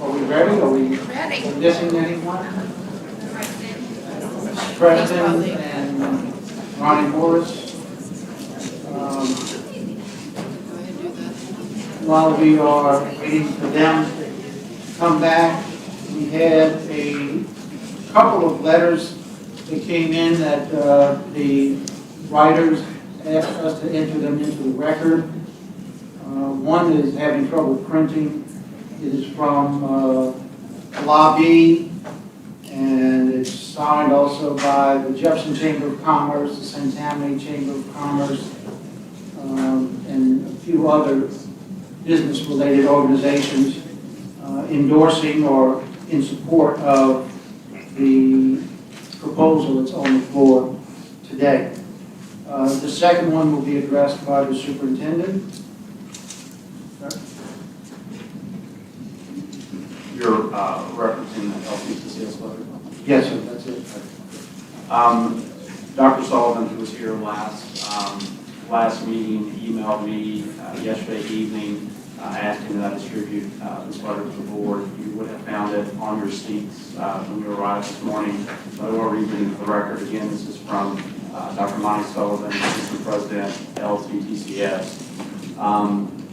Are we ready? Are we Ready. missing anyone? President and Ronnie Morris. While we are waiting for them to come back, we had a couple of letters that came in that the writers asked us to enter them into the record. One is having trouble printing. It is from Lobby, and it's signed also by the Jefferson Chamber of Commerce, the St. Tammany Chamber of Commerce, and a few other business-related organizations endorsing or in support of the proposal that's on the floor today. The second one will be addressed by the superintendent. You're referencing the LCTCS letter? Yes, sir, that's it. Dr. Sullivan, who was here last meeting, emailed me yesterday evening asking that I distribute this letter to the board. You would have found it on your seats when you arrived this morning, but I will read it into the record. Again, this is from Dr. Monty Sullivan, Assistant President, LCTCS.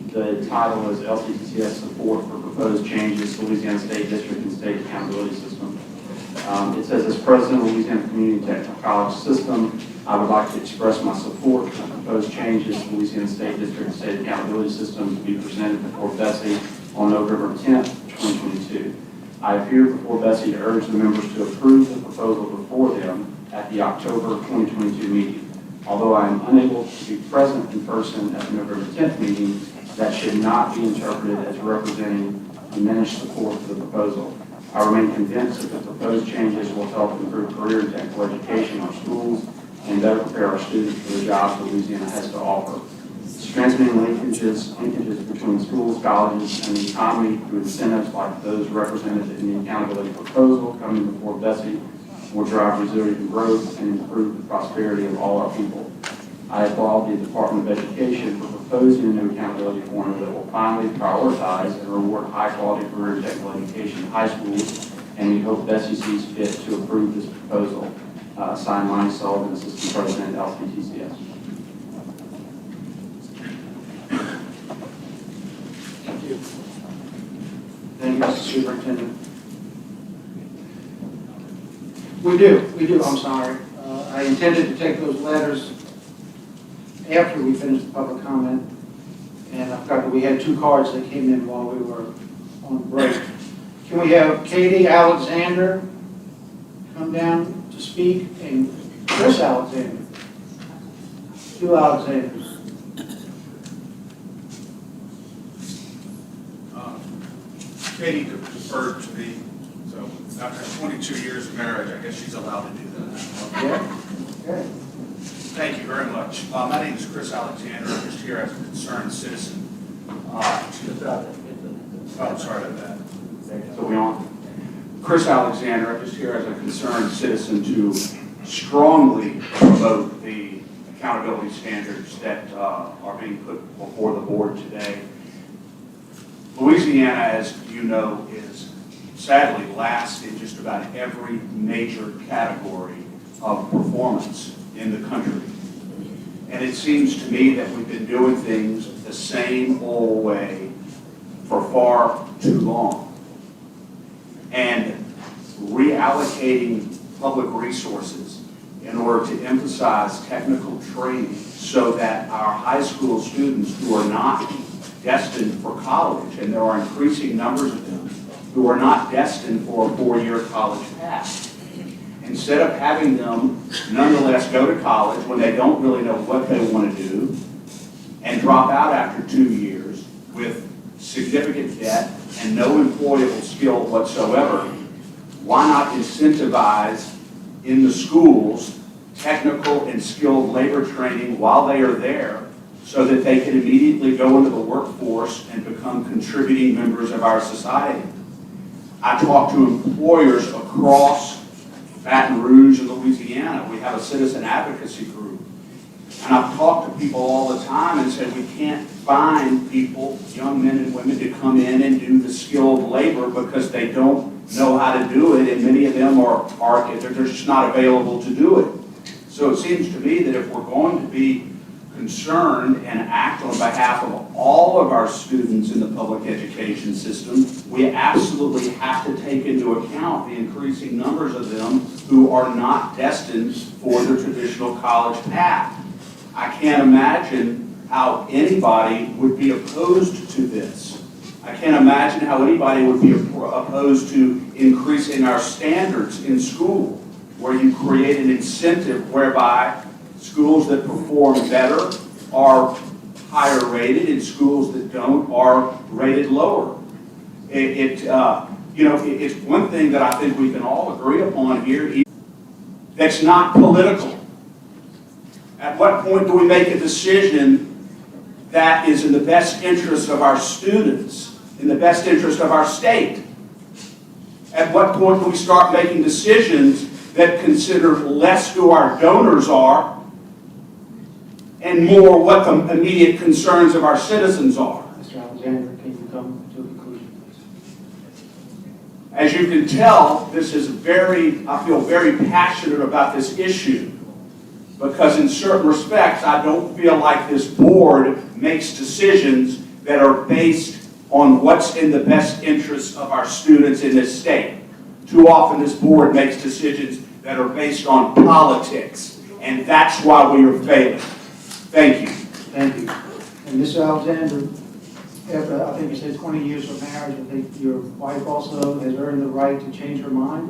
The title is LCTCS Support for Proposed Changes to Louisiana State District and State Accountability System. It says, as President of the Louisiana Community Technical College System, I would like to express my support for the proposed changes to the Louisiana State District and State Accountability System to be presented before BESE on November 10th, 2022. I appear before BESE to urge the members to approve the proposal before them at the October 2022 meeting. Although I am unable to be present in person at the November 10th meeting, that should not be interpreted as representing diminished support for the proposal. I remain convinced that the proposed changes will help improve career and technical education in our schools and better prepare our students for the jobs that Louisiana has to offer. Strengthening linkages between schools, colleges, and the economy through incentives like those represented in the accountability proposal coming before BESE will drive resilient growth and improve the prosperity of all our people. I applaud the Department of Education for proposing a new accountability formula that will finally prioritize and reward high-quality career and technical education in high schools, and we hope BESE sees fit to approve this proposal. Signed, Monty Sullivan, Assistant President, LCTCS. Thank you. Thank you, Mr. Superintendent. We do, I'm sorry. I intended to take those letters after we finished the public comment, and I forgot that we had two cards that came in while we were on break. Can we have Katie Alexander come down to speak, and Chris Alexander? Two Alexanders. Katie deferred to me, so after 22 years of marriage, I guess she's allowed to do that. Yeah? Okay. Thank you very much. My name is Chris Alexander. I'm just here as a concerned citizen. Oh, sorry about that. So we on? Chris Alexander, I'm just here as a concerned citizen to strongly promote the accountability standards that are being put before the board today. Louisiana, as you know, is sadly last in just about every major category of performance in the country. And it seems to me that we've been doing things the same old way for far too long. And reallocating public resources in order to emphasize technical training so that our high school students who are not destined for college, and there are increasing numbers of them who are not destined for a four-year college path, instead of having them nonetheless go to college when they don't really know what they want to do and drop out after 2 years with significant debt and no employable skill whatsoever, why not incentivize in the schools technical and skilled labor training while they are there so that they can immediately go into the workforce and become contributing members of our society? I talk to employers across Baton Rouge and Louisiana. We have a citizen advocacy group. And I've talked to people all the time and said we can't find people, young men and women, to come in and do the skilled labor because they don't know how to do it, and many of them they're just not available to do it. So it seems to me that if we're going to be concerned and act on behalf of all of our students in the public education system, we absolutely have to take into account the increasing numbers of them who are not destined for the traditional college path. I can't imagine how anybody would be opposed to this. I can't imagine how anybody would be opposed to increasing our standards in school, where you create an incentive whereby schools that perform better are higher rated and schools that don't are rated lower. It's one thing that I think we can all agree upon here that's not political. At what point do we make a decision that is in the best interest of our students, in the best interest of our state? At what point do we start making decisions that consider less who our donors are and more what the immediate concerns of our citizens are? Mr. Alexander, can you come to a conclusion, please? As you can tell, I feel very passionate about this issue, because in certain respects, I don't feel like this board makes decisions that are based on what's in the best interest of our students in this state. Too often this board makes decisions that are based on politics, and that's why we are failing. Thank you. Thank you. And Mr. Alexander, after, I think you said 20 years of marriage, I think your wife also has earned the right to change her mind.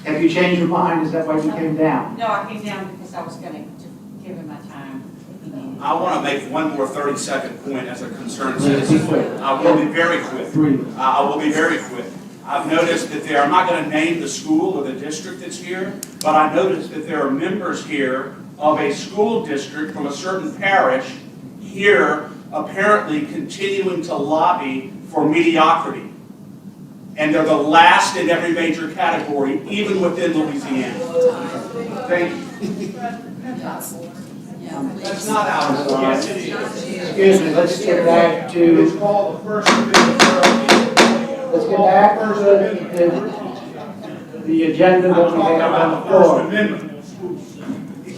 Have you changed your mind? Is that why you came down? No, I came down because I was going to give him my time if he needed. I want to make one more 30-second point as a concerned Please be quick. citizen. I will be very quick. I will be very quick. I've noticed that I'm not going to name the school or the district that's here, but I noticed that there are members here of a school district from a certain parish here apparently continuing to lobby for mediocrity. And they're the last in every major category, even within Louisiana. Thank you. That's not ours. Yes, it is. Excuse me, let's get back to, It's called the First Amendment. let's get back to the agenda that we have on the floor. First Amendment.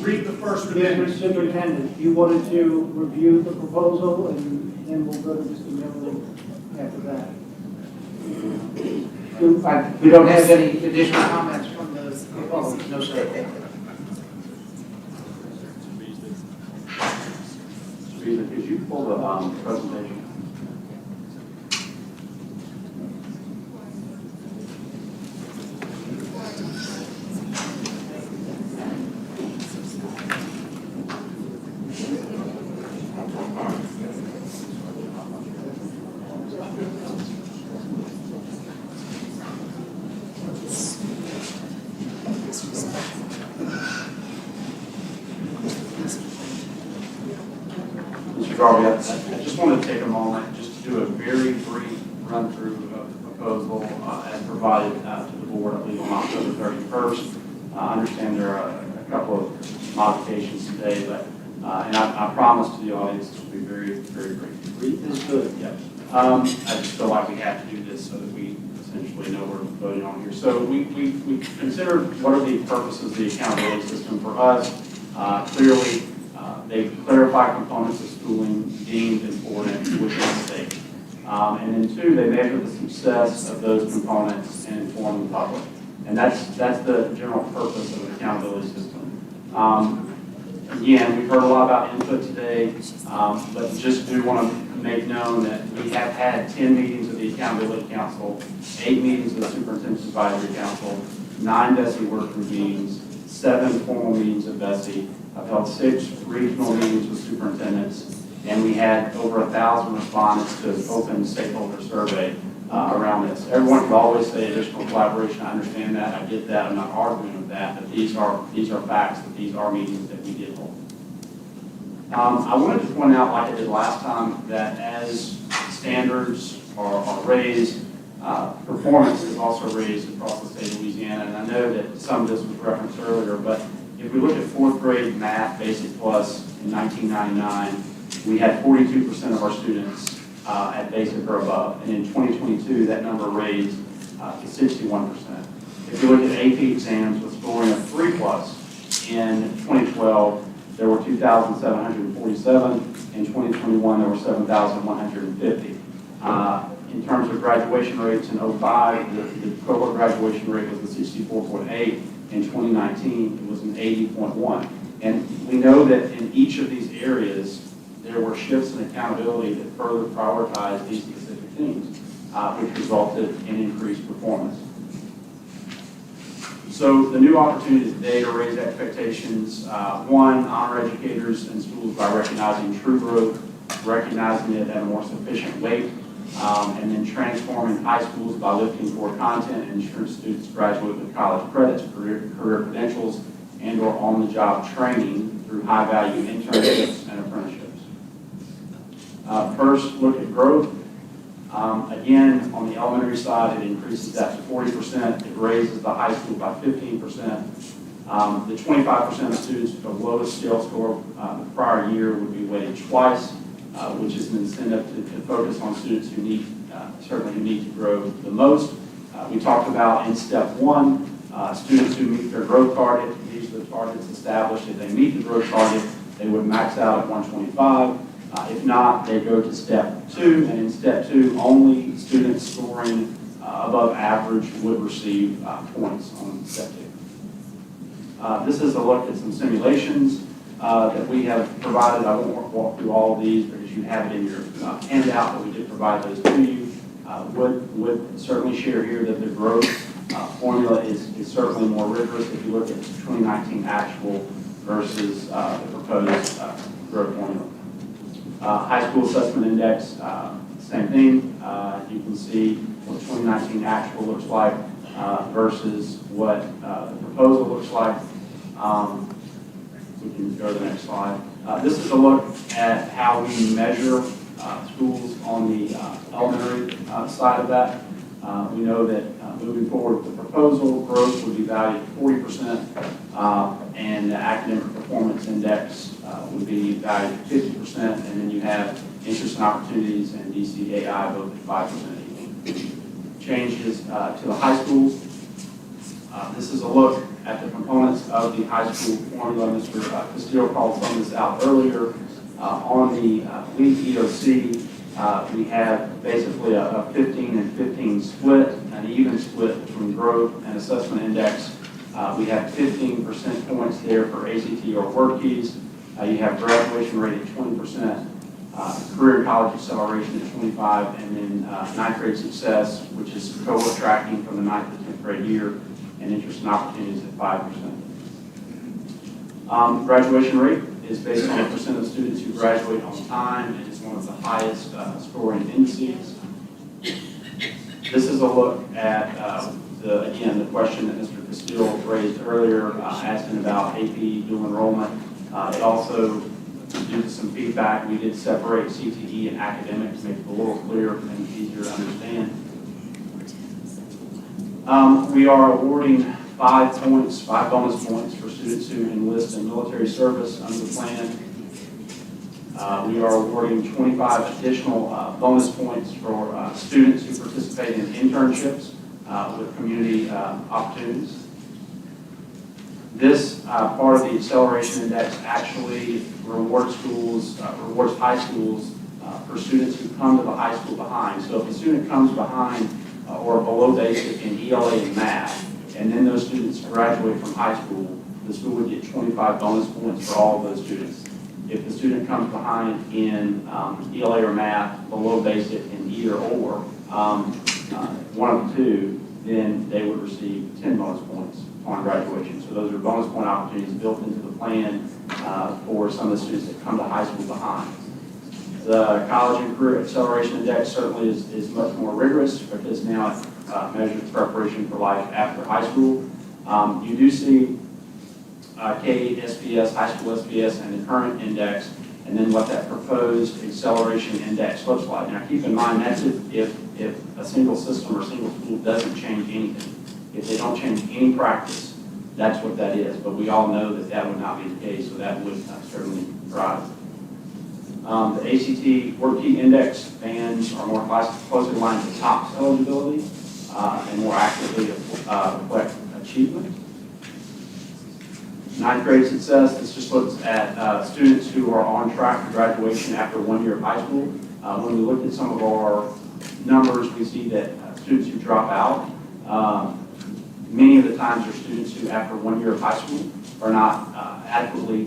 Read the First Mr. Amendment. Superintendent, you wanted to review the proposal, and then we'll go to Mr. Miller after that. We don't have any additional comments from the proposal, no, sir. Could you pull the presentation? Mr. Garvey, I just want to take a moment just to do a very brief run-through of the proposal as provided to the board, I believe, on October 31st. I understand there are a couple of modifications today, but and I promise to the audience this will be very, very brief. Brief is good. Yep. I just feel like we have to do this so that we essentially know what we're voting on here. So we considered what are the purposes of the accountability system for us. Clearly, they clarify components of schooling deemed important within the state. And then two, they measure the success of those components and inform the public. And that's the general purpose of an accountability system. Again, we've heard a lot about input today, but just do want to make known that we have had 10 meetings of the Accountability Council, 8 meetings of the Superintendent's Advisory Council, 9 BESE workgroup meetings, 7 formal meetings of BESE. I've held 6 regional meetings with superintendents, and we had over 1,000 respondents to an open stakeholder survey around this. Everyone can always say additional collaboration. I understand that. I get that. I'm not arguing with that. But these are facts. That these are meetings that we did hold. I wanted to point out, like I did last time, that as standards are raised, performance is also raised across the state of Louisiana. And I know that some of this was referenced earlier, but if we look at 4th grade math basic plus in 1999, we had 42% of our students at basic or above. And in 2022, that number raised to 61%. If you look at AP exams with scoring of 3+ in 2012, there were 2,747. In 2021, there were 7,150. In terms of graduation rates in 05, the cohort graduation rate was a 64.8. In 2019, it was an 80.1. And we know that in each of these areas, there were shifts in accountability that further prioritized these specific things, which resulted in increased performance. So the new opportunity today to raise expectations, one, honor educators and schools by recognizing true growth, recognizing it at a more sufficient rate, and then transforming high schools by lifting core content and ensuring students graduate with college credits, career credentials, and/or on-the-job training through high-value internships and apprenticeships. First, look at growth. Again, on the elementary side, it increases that to 40%. It raises the high school by 15%. The 25% of students with the lowest scale score the prior year would be weighted twice, which is an incentive to focus on students who need, certainly who need to grow the most. We talked about in step one, students who meet their growth target. These are the targets established. If they meet the growth target, they would max out at 125. If not, they go to step two, and in step two, only students scoring above average would receive points on step two. This is a look at some simulations that we have provided. I won't walk through all of these because you have it in your handout, but we did provide those to you. Would certainly share here that the growth formula is certainly more rigorous if you look at 2019 actual versus the proposed growth formula. High school assessment index, same thing. You can see what 2019 actual looks like versus what the proposal looks like. We can go to the next slide. This is a look at how we measure schools on the elementary side of that. We know that moving forward with the proposal, growth would be valued at 40%, and the academic performance index would be valued at 50%, and then you have interest and opportunities and DCAI both at 5% each. Changes to the high schools. This is a look at the components of the high school formula. Mr. Castillo called some of this out earlier. On the LEAP EOC, we have basically a 15 and 15 split, an even split between growth and assessment index. We have 15% points there for ACT or work keys. You have graduation rate at 20%, career college acceleration at 25, and then ninth grade success, which is cohort tracking from the 9th to 10th grade year, and interest and opportunities at 5%. Graduation rate is based on the percent of students who graduate on time, and is one of the highest scoring indices. This is a look at, again, the question that Mr. Castillo raised earlier, asking about AP dual enrollment. It also, due to some feedback, we did separate CTE and academic to make it a little clearer and easier to understand. We are awarding 5 bonus points for students who enlist in military service under the plan. We are awarding 25 additional bonus points for students who participate in internships with community opportunities. This part of the acceleration index actually rewards high schools for students who come to the high school behind. So if a student comes behind or below basic in ELA and math, and then those students graduate from high school, the school would get 25 bonus points for all of those students. If the student comes behind in ELA or math, below basic in either or, one of the two, then they would receive 10 bonus points on graduation. So those are bonus point opportunities built into the plan for some of the students that come to high school behind. The college and career acceleration index certainly is much more rigorous because now it measures preparation for life after high school. You do see K-SPS, high school SPS, and the current index, and then what that proposed acceleration index looks like. Now keep in mind that's if a single system or single school doesn't change anything. If they don't change any practice, that's what that is. But we all know that that would not be the case, so that would certainly rise. The ACT WorkKey Index bands are more closely aligned to TOPS eligibility and more accurately reflect achievement. Ninth grade success, this just looks at students who are on track for graduation after 1 year of high school. When we look at some of our numbers, we see that students who drop out, many of the times are students who after 1 year of high school are not adequately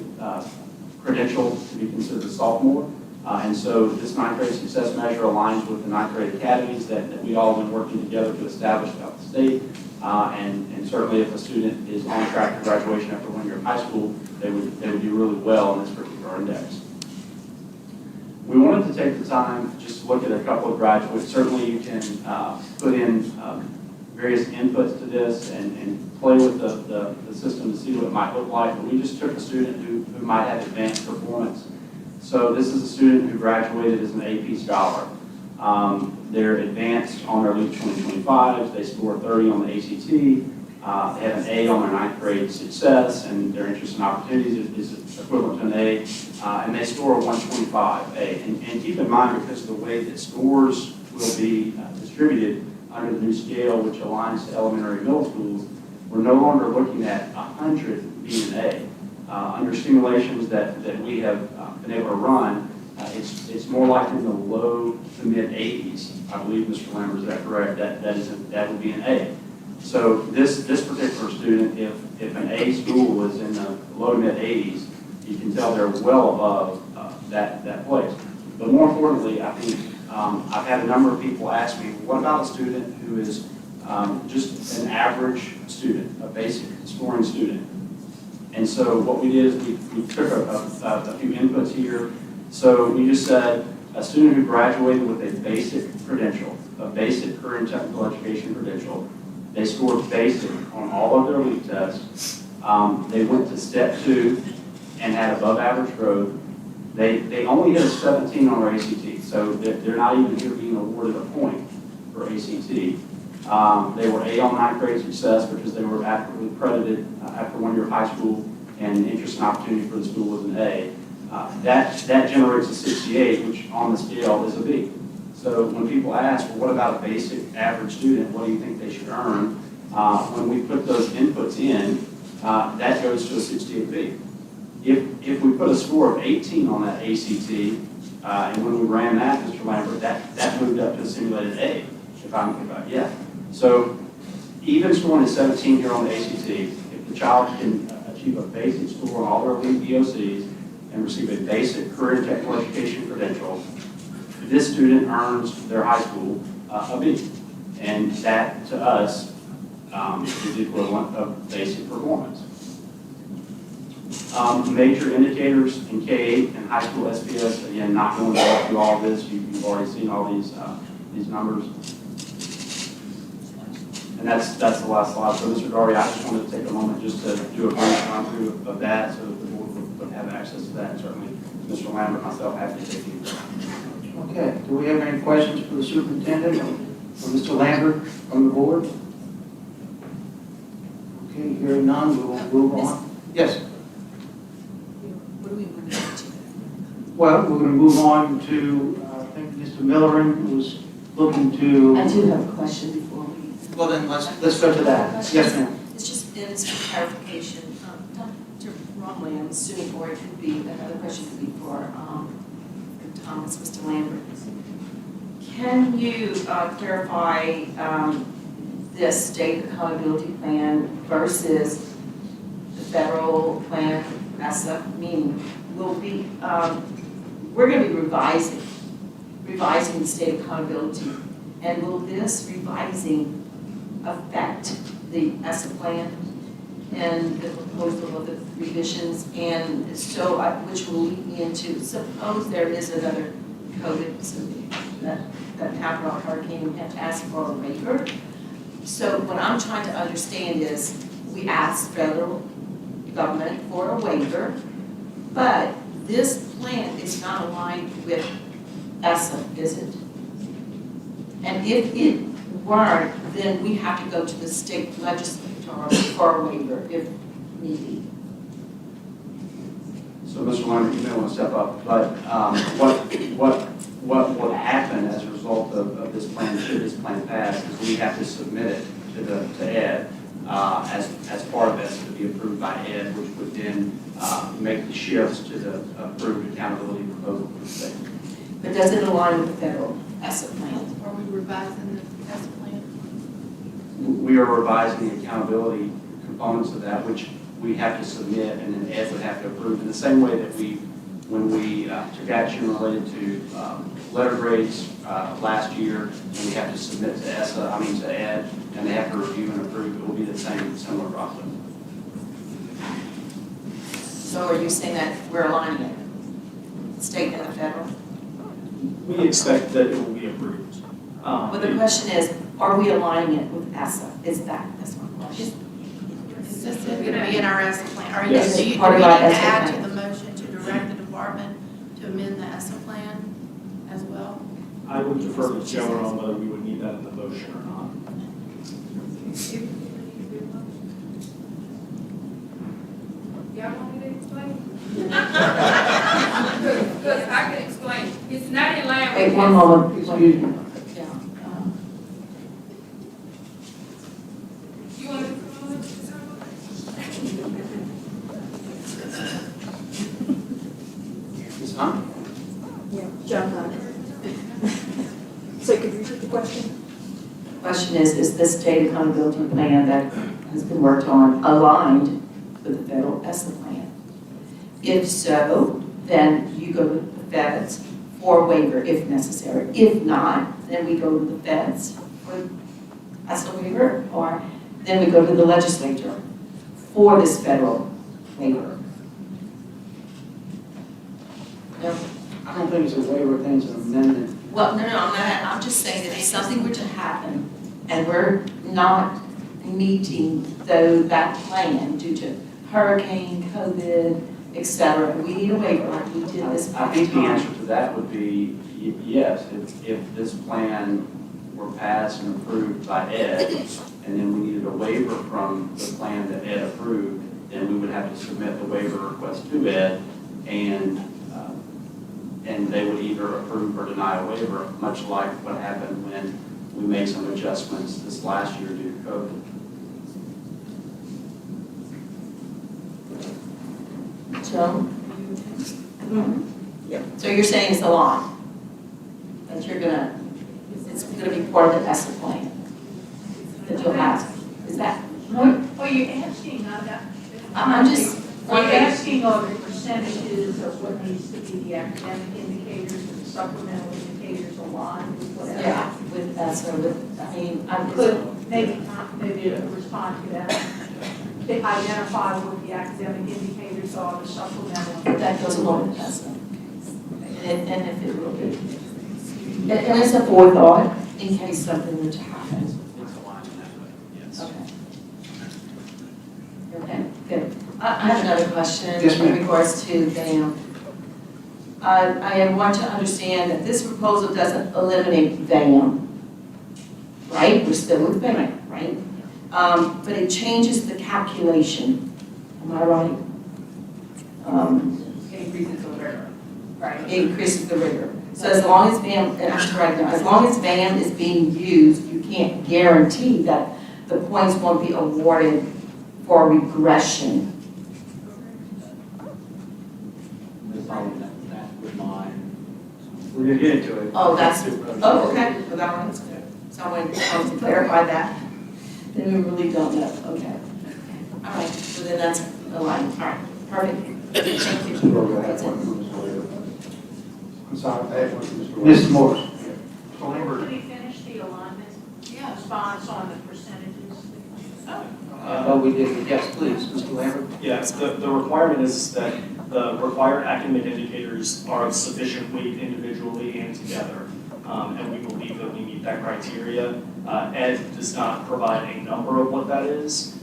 credentialed to be considered a sophomore. And so this ninth grade success measure aligns with the ninth grade academies that we all have been working together to establish throughout the state. And certainly if a student is on track for graduation after 1 year of high school, they would do really well in this particular index. We wanted to take the time just to look at a couple of graduates. Certainly you can put in various inputs to this and play with the system to see what it might look like. But we just took a student who might have advanced performance. So this is a student who graduated as an AP scholar. They're advanced on their LEAP 2025. They scored 30 on the ACT. They have an A on their ninth grade success, and their interest in opportunities is equivalent to an A. And they score a 125A. And keep in mind, because of the way that scores will be distributed under the new scale, which aligns to elementary and middle schools, we're no longer looking at 100 being an A. Under simulations that we have been able to run, it's more like in the low to mid 80s. I believe, Mr. Lambert, is that correct? That would be an A. So this particular student, if an A school is in the low to mid 80s, you can tell they're well above that place. But more importantly, I think I've had a number of people ask me, what about a student who is just an average student, a basic scoring student? And so what we did is we took a few inputs here. So we just said a student who graduated with a basic credential, a basic career and technical education credential. They scored basic on all of their LEAP tests. They went to step 2 and had above average growth. They only hit a 17 on their ACT, so they're not even here being awarded a point for ACT. They were A on ninth grade success because they were adequately credited after 1 year of high school, and interest and opportunity for the school was an A. That generates a 68, which on the scale is a B. So when people ask, well, what about a basic average student? What do you think they should earn? When we put those inputs in, that goes to a 68B. If we put a score of 18 on that ACT, and when we ran that, Mr. Lambert, that moved up to a simulated A, yeah. So even scoring a 17 here on the ACT, if the child can achieve a basic score on all their LEAP EOCs and receive a basic career and technical education credential, this student earns their high school a B. And that, to us, is the equivalent of basic performance. Major indicators in K-8 and high school SPS, again, not going to go through all of this. You've already seen all these numbers. And that's the last slide. So, Mr. Daugherty, I just wanted to take a moment just to do a brief run through of that so that the board would have access to that. And certainly, Mr. Lambert and myself happy to take you. Okay, do we have any questions for the superintendent or Mr. Lambert from the board? Okay, hearing none, we will move on. Yes? What do we move to? Well, we're going to move on to, I think Mr. Millerin was looking to. I do have a question before we. Well, then let's go to that. Yes, ma'am. It's for clarification. Dr. Romley, I'm assuming, or it could be, another question could be for Thomas, Mr. Lambert. Can you clarify this state accountability plan versus the federal plan, BESE, meaning we're going to be revising the state accountability, and will this revising affect the BESE plan and the proposal of the revisions, and so which will lead me into, suppose there is another COVID, so that happened on hurricane, we had to ask for a waiver. So what I'm trying to understand is, we asked federal government for a waiver, but this plan is not aligned with BESE, is it? And if it weren't, then we have to go to the state legislature for a waiver if need be. So Mr. Lambert, you may want to step up, but what would happen as a result of this plan, should this plan pass, is we have to submit it to Ed as part of this to be approved by Ed, which would then make the shifts to the approved accountability proposal for the state. But does it align with the federal asset plan? Are we revising the asset plan? We are revising the accountability components of that, which we have to submit, and then Ed would have to approve in the same way that when we took action related to letter grades last year, and we have to submit to to Ed, and they have to review and approve. It will be the similar process. So are you saying that we're aligning it, state and the federal? We expect that it will be approved. But the question is, are we aligning it with ESSA? That's my question. Is this going to be in our ESSA plan? Or Yes. do you Part of need our to ESSA add to plan. the motion to direct the department to amend the ESSA plan as well? I would defer to Joe on whether we would need that in the motion or not. Y'all want me to explain? Because I can explain. It's not in line with. Wait, one moment. Excuse me. Yeah. You want to? Ms. Hunt? John Hunter. So could you repeat the question? Question is this state accountability plan that has been worked on aligned with the federal ESSA plan? If so, then you go to the feds for waiver if necessary. If not, then we go to the feds for ESSA waiver, or then we go to the legislature for this federal waiver. No? I don't think it's a waiver, I think it's an amendment. Well, no, I'm just saying that if something were to happen and we're not meeting that plan due to hurricane, COVID, et cetera, we need a waiver like we did this I past think the time. answer to that would be yes. If this plan were passed and approved by Ed, and then we needed a waiver from the plan that Ed approved, then we would have to submit the waiver request to Ed, and they would either approve or deny a waiver, much like what happened when we made some adjustments this last year due to COVID. Joe? Yep. So you're saying it's a law? That it's gonna be part of the ESSA plan? That you'll have? Is that? Are you asking on that? I'm just Are you wondering. asking on the percentages of what needs to be the academic indicators and the supplemental indicators aligned with whatever? Yeah, with ESSA, I Could maybe respond to that? To identify what the academic indicators are, the supplemental. that goes along with ESSA. And if it will be. And it's a forethought in case something were to happen. It's aligned in that way, yes. Okay. Okay, good. I have another question Yes, ma'am. in regards to VAM. I want to understand that this proposal doesn't eliminate VAM, right? We're still with VAM, right? But it changes the calculation. Am I right? Increases the rigor. Right. It increases the rigor. So as long as VAM, and I'm correct now, as long as VAM is being used, you can't guarantee that the points won't be awarded for regression. That would mind. We're gonna get into it. Oh, okay. Well, that one's good. Someone wants to clarify that. Then we really don't know. Okay. All right, so then that's a line. All right, perfect. Thank you. That's it. I'm sorry, I had one for Mr. Mr. Morris. Mr. Lambert. Did he finish the alignment Yeah. response on the percentages? Oh, we did, yes, please, Mr. Lambert. Yes, the requirement is that the required academic indicators are of sufficient weight individually and together. And we believe that we meet that criteria. Ed does not provide a number of what that is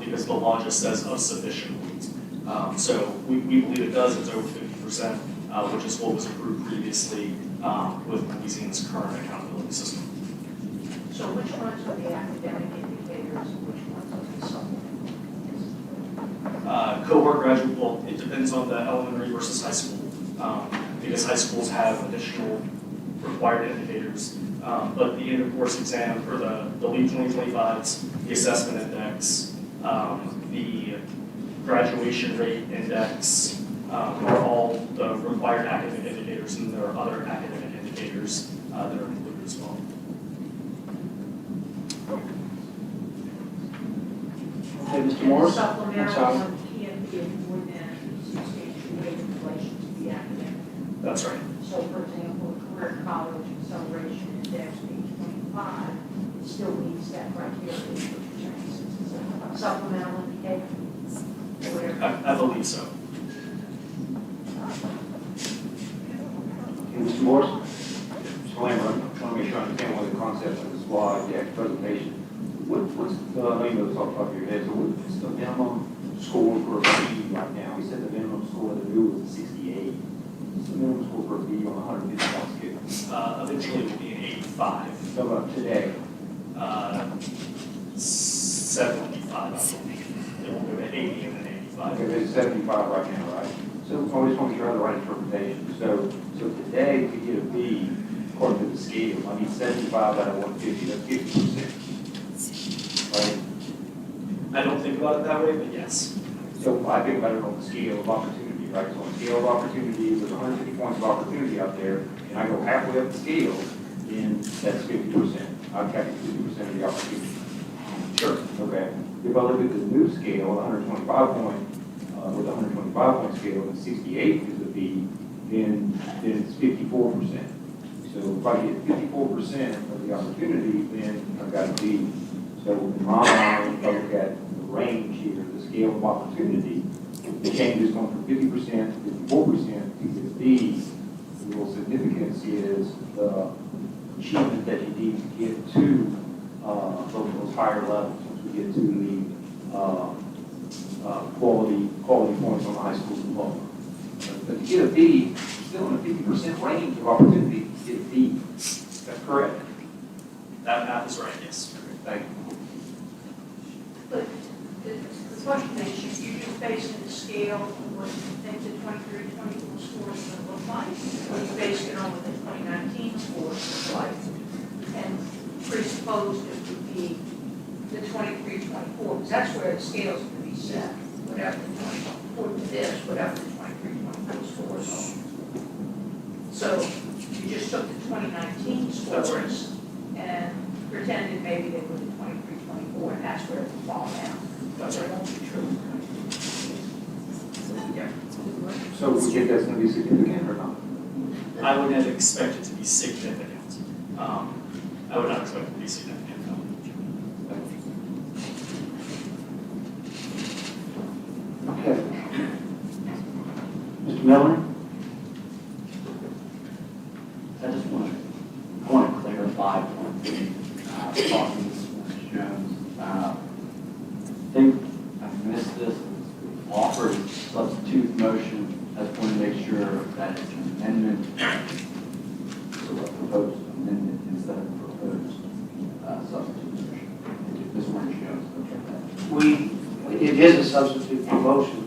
because the law just says of sufficient weight. So we believe it does, it's over 50%, which is what was approved previously with Louisiana's current accountability system. So which ones are the academic indicators and which ones are the supplemental? cohort graduate, well, it depends on the elementary versus high school. Because high schools have additional required indicators. But the end of course exam for the LEAP 2025s, the assessment index, the graduation rate index, are all the required academic indicators, and there are other academic indicators that are included as well. Okay, Mr. Morris? I'm Supplemental sorry. one can be more than substantial weight in relation to the academic. That's right. So for example, a career college acceleration index being 25, it still meets that criteria for supplemental indicator. Or whatever. I believe so. Okay, Mr. Morris? Mr. Lambert, I'm trying to make sure I understand one of the concepts of the slide deck presentation. What's the, I know you know this off the top of your head, so what's the minimum score for a B right now? We said the minimum score of the new was 68. What's the minimum score for a B on the 150 point scale? Eventually it will be an 85. So about today, 75, I believe. It will go to 80 and then 85. okay, there's 75 right now, right? So I just want to make sure I have the right interpretation. So today, to get a B, according to the scale, I need 75 out of 150, that's 50%. Right? I don't think about it that way, but yes. So I think about it on the scale of opportunity, right? So on the scale of opportunity, there's 150 points of opportunity out there, and I go halfway up the scale, then that's 50%. I've captured 50% of the opportunity. Sure. Okay. If I look at the new scale, 125 point, with a 125 point scale, and 68 is a B, then it's 54%. So if I get 54% of the opportunity, then I've got a B. So in my mind, if I look at the range here, the scale of opportunity, the change is going from 50% to 54% to the B. The real significance is the achievement that you need to get to those higher levels, once we get to the quality points on the high school diploma. But to get a B, still in a 50% range of opportunity to get a B. That's correct. That math is right, yes. Thank you. But the question is, you just basing the scale on what you think the 23, 24 scores are going to look like, or you based it on what the 2019 scores look like, and presupposed it would be the 23, 24, because that's where the scale's going to be set, whatever the 24 to this, whatever the 23, 24 scores are. So you just took the 2019 scores and pretended maybe they were the 23, 24, and that's where it would fall down. That's right. That won't be true. So we think that's going to be significant or not? I would not expect it to be significant. I would not expect it to be significant, no. Okay. Mr. Miller? I just want to clarify one thing, talking to Mr. Jones. I think I missed this, offered substitute motion. I just want to make sure that it's an amendment, so a proposed amendment instead of proposed substitute motion. Ms. Jones, okay. It is a substitute for motion.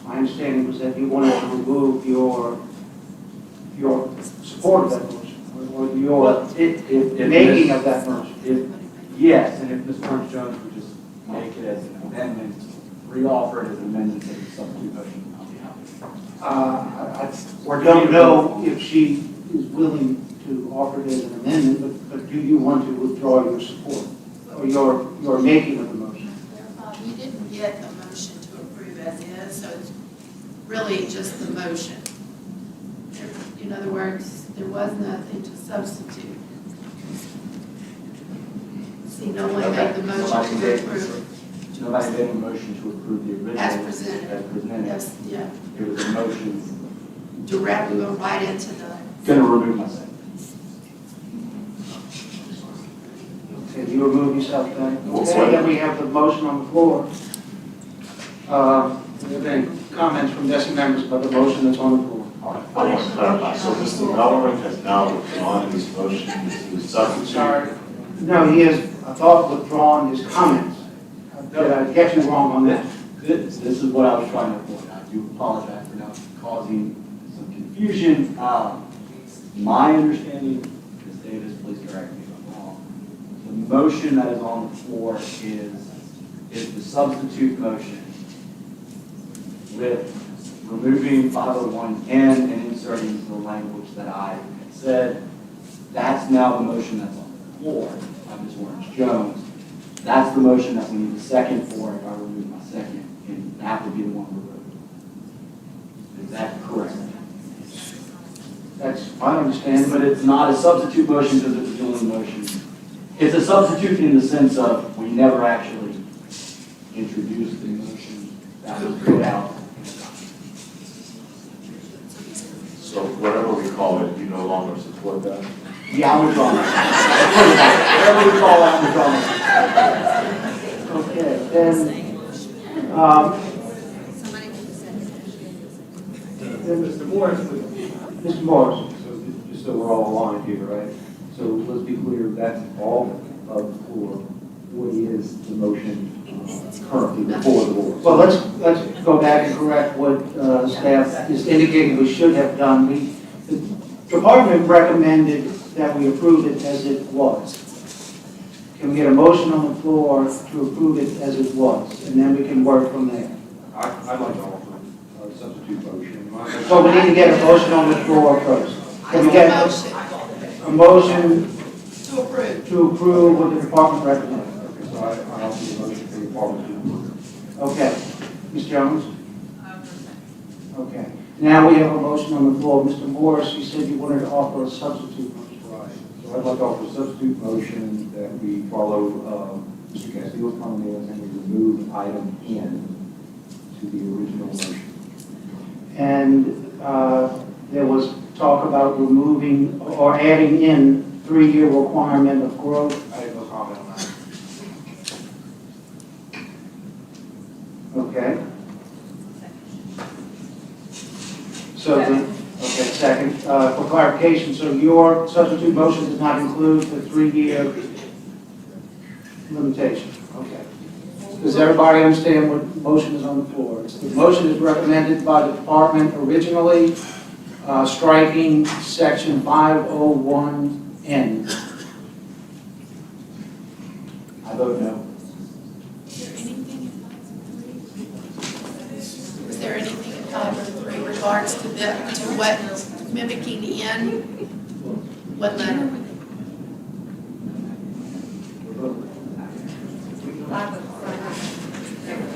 My understanding was that you wanted to remove your support of that motion, or your making of that motion. Yes, and if Ms. Jones would just make it as an amendment, re-offer it as an amendment to the substitute motion, I'll be happy. I don't know if she is willing to offer it as an amendment, but do you want to withdraw your support, or your making of the motion? You didn't get a motion to approve as is, so it's really just the motion. In other words, there was nothing to substitute. See, no one made the motion to approve. Nobody made a motion to approve the original. As presented. As presented. Yes, yeah. It was a motion. Directly go right into the. Gonna remove my second. Okay, you remove yourself then? Yes, Okay, sir. then we have the motion on the floor. Do you have any comments from desk members about the motion that's on the floor? I want to clarify, so Mr. Melvin has now withdrawn his motion to substitute. Sorry. No, he has, I thought, withdrawn his comments. Did I get you wrong on that? This is what I was trying to avoid. I do apologize for now causing some confusion. My understanding, Ms. Davis, please correct me if I'm wrong. The motion that is on the floor is the substitute motion with removing 501N and inserting the language that I had said. That's now the motion that's on the floor by Ms. Orange-Jones. That's the motion that we need a second for if I remove my second, and that would be the one removed. Is that correct? That's my understanding, But it's not a substitute motion because it's a dueling motion. It's a substitute in the sense of we never actually introduced the motion that was put out. So whatever we call it, you no longer support that? Yeah, I'm withdrawing. Whatever we call that, I'm withdrawing. okay, then, Mr. Morris, Mr. Morris. so just so we're all aligned here, right? So let's be clear, that's all of the floor. What is the motion currently before the board? Well, let's go back and correct what staff is indicating we should have done. The department recommended that we approve it as it was. Can we get a motion on the floor to approve it as it was, and then we can work from there? I'd like to offer a substitute motion. So we need to get a motion on the floor first. Can we get a motion To approve. to approve what the department recommended? Okay, so I offer the motion for the department to approve. Okay. Ms. Jones? Okay. Now we have a motion on the floor. Mr. Morris, you said you wanted to offer a substitute motion. Right. So I'd like to offer a substitute motion that we follow Mr. Castillo's comments and we remove item N to the original motion. And there was talk about removing or adding in 3-year requirement of growth. I have no comment on that. Okay. So, second. For clarification, so your substitute motion does not include the 3-year limitation? Okay. Does everybody understand what motion is on the floor? The motion is recommended by the department originally, striking section 501N. I vote no. Is there anything in 503 in regards to what mimicking in? What letter?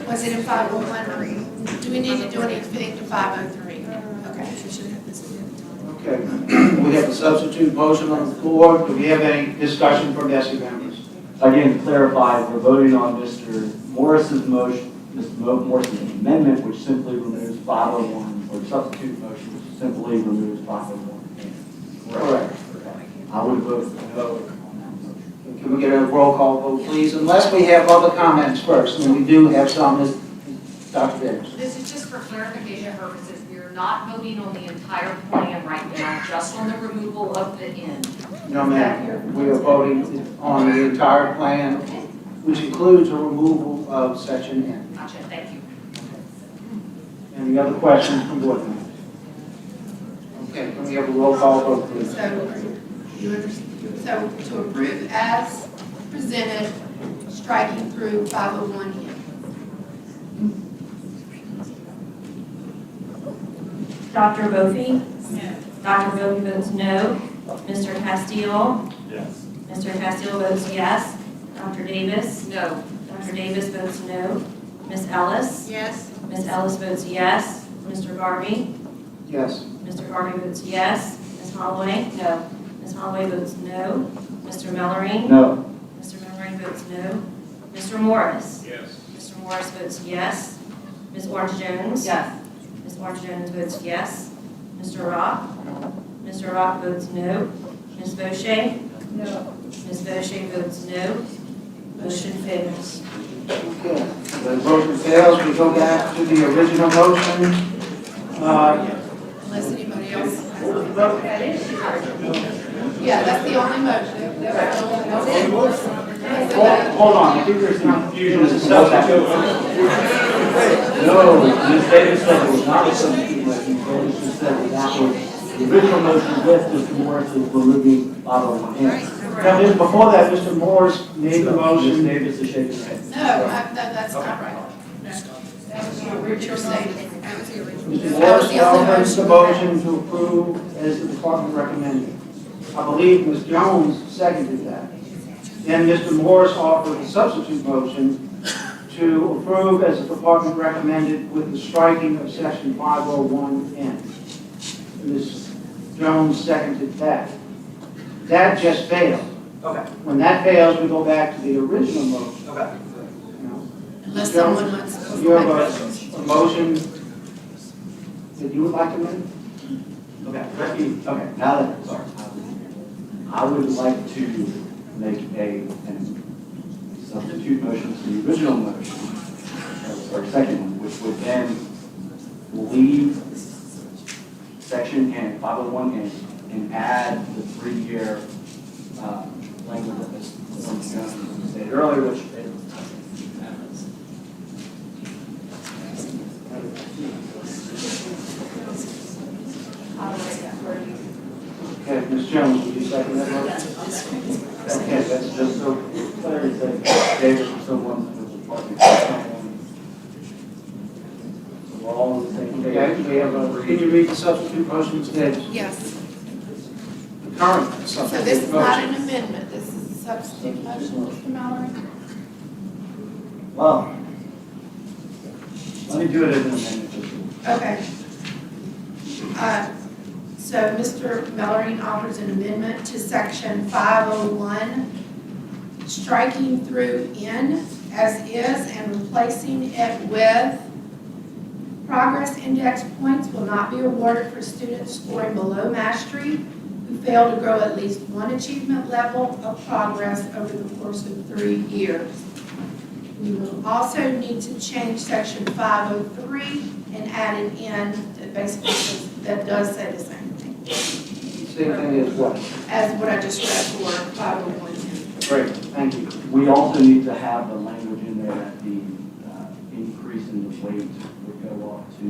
Was it in 501? Do we need to do anything to 503? Okay. Okay. We have a substitute motion on the floor. Do we have any discussion from BESE members? Again, to clarify, we're voting on Mr. Morris's motion, Mr. Morris's amendment, which simply removes 501, or substitute motion, which simply removes 501. Correct. I would vote no on that motion. Can we get a roll call vote, please? Unless we have other comments first, and we do have some, Dr. Davis. This is just for clarification purposes. We are not voting on the entire plan right now, just on the removal of the end. No, ma'am. We are voting on the entire plan, which includes a removal of section N. Gotcha, thank you. Any other questions from board members? Okay, can we have a roll call vote, please? So to approve as presented, striking through 501N. Dr. Bofi? Dr. Bofi votes no. Mr. Castillo? Yes. Mr. Castillo votes yes. Dr. Davis? No. Dr. Davis votes no. Ms. Ellis? Yes. Ms. Ellis votes yes. Mr. Garvey? Yes. Mr. Garvey votes yes. Ms. Holloway? No. Ms. Holloway votes no. Mr. Mellering? No. Mr. Mellering votes no. Mr. Morris? Yes. Mr. Morris votes yes. Ms. Orange-Jones? Yes. Ms. Orange-Jones votes yes. Mr. Rock? Mr. Rock votes no. Ms. Boucher? No. Ms. Boucher votes no. Motion fails. Okay, the motion fails. We go back to the original motion. Unless anybody else. Yeah, that's the only motion. Hold on, I think there's some confusion. There's a substitute. No, Ms. Davis said it was not a substitute motion. Ms. Davis just said that was the original motion with Mr. Morris is removing 501N. Now, before that, Mr. Morris made the Ms. motion. Davis is shaking her head. No, that's not right. No. That was the original statement. That was the original. Mr. That was Morris the only offers the motion. motion to approve as the department recommended. I believe Ms. Jones seconded that. Then Mr. Morris offered a substitute motion to approve as the department recommended with the striking of section 501N. Ms. Jones seconded that. That just failed. Okay, When that fails, we go back to the original motion. okay. You know. Unless someone wants to. You have a motion that you would like to make? Okay, now that, sorry. I would like to make a substitute motion to the original motion, or second one, which would then leave section N, 501N, and add the 3-year language that Ms. Jones stated earlier, which Okay, Ms. Jones, would you second that motion? Okay, that's just so clarity that David and someone with the department. So we're all on the same page. Okay, we have a, can you read the substitute motion, Ms. Davis? Yes. The current So substitute this is not motion. an amendment, this is a substitute motion, Mr. Mallory? well, let me do it as an amendment. Okay. So Mr. Mallory offers an amendment to section 501, striking through N as is and replacing it with progress index points will not be awarded for students scoring below mastery who fail to grow at least one achievement level of progress over the course of 3 years. We will also need to change section 503 and add an N that basically says, that does say the same thing Same thing as what? as what I just read for 501. Great, thank you. We also need to have the language in there that the increase in the weight would go up to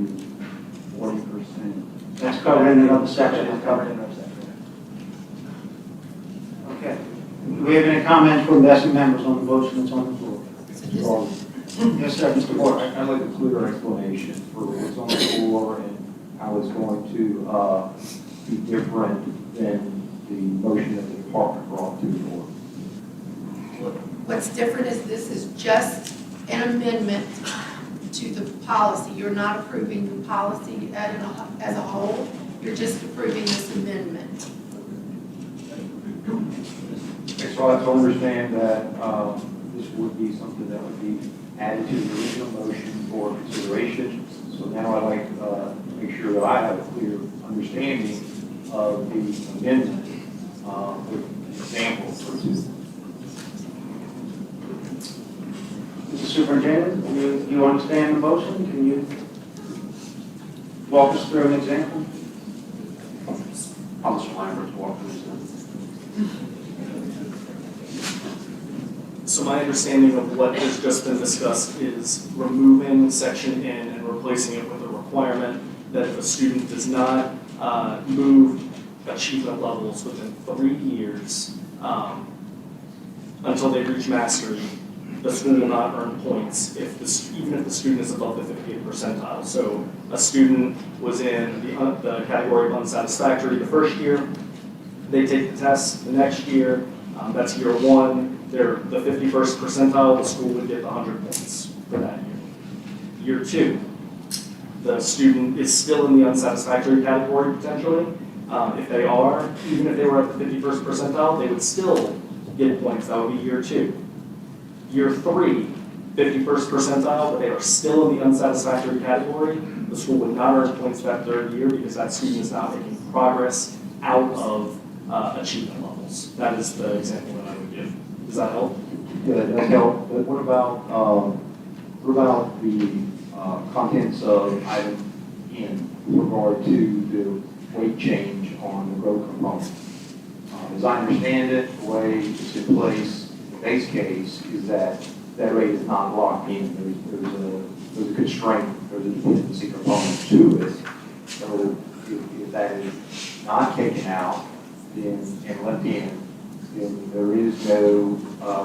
40%. That's covered in another section. It's covered in another section. Okay. Do we have any comments from investment members on the motion that's on the floor? Yes, sir, Mr. Moore. I'd like a clear explanation for what's on the floor and how it's going to be different than the motion that the department brought to the board. What's different is this is just an amendment to the policy. You're not approving the policy as a whole. You're just approving this amendment. Okay, so I have to understand that this would be something that would be added to the original motion for consideration. So now I'd like to make sure that I have a clear understanding of the amendment with examples for this. Mr. Superintendent, you understand the motion? Can you walk us through an example? How Mr. Lambert walk through this? So my understanding of what has just been discussed is removing section N and replacing it with a requirement that if a student does not move achievement levels within 3 years until they reach mastery, the school will not earn points even if the student is above the 50th percentile. So a student was in the category of unsatisfactory the first year, they take the test the next year, that's year 1. They're the 51st percentile, the school would get the 100 points for that year. Year 2, the student is still in the unsatisfactory category potentially. If they are, even if they were at the 51st percentile, they would still get points. That would be year 2. Year 3, 51st percentile, but they are still in the unsatisfactory category. The school would not earn points that 3rd year because that student is not making progress out of achievement levels. That is the example that I would give. Does that help? Yeah, that does help, but what about the contents of item N with regard to the weight change on the growth component? As I understand it, the way it's in place, the base case is that that rate is not locked in. There's a constraint, there's a dependency component to it. So if that is not taken out and left in, then there is no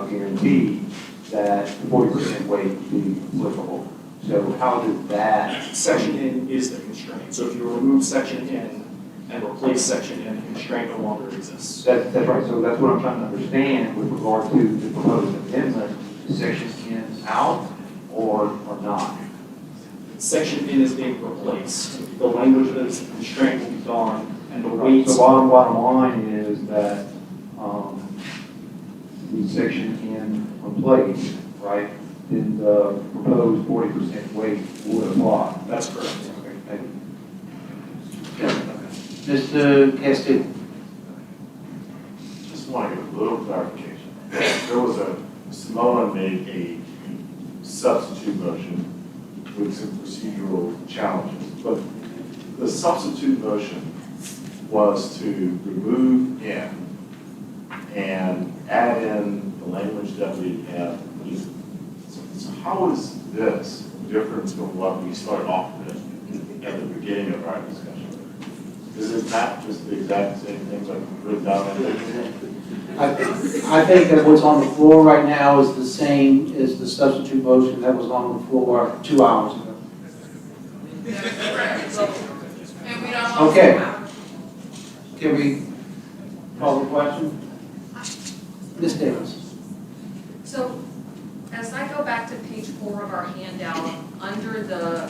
guarantee that 40% weight would be applicable. So how does that? Section N is the constraint. So if you remove section N and replace section N, the constraint no longer exists. That's right. So that's what I'm trying to understand with regard to the proposed amendment. Is section N out or not? Section N is being replaced. The language of the constraint will be gone, and the weights. So bottom line is that the section N replaced, right? Then the proposed 40% weight would apply. That's correct. Okay, thank you. Mr. Castillo. Just want to get a little clarification. There was Mr. Mullen made a substitute motion with some procedural challenges, but the substitute motion was to remove N and add in the language that we have. So how is this different from what we started off with at the beginning of our discussion? Is it not just the exact same things like written down in there? I think that what's on the floor right now is the same as the substitute motion that was on the floor 2 hours ago. And we don't. Okay. Can we call the question? Ms. Davis. So, as I go back to page 4 of our handout, under the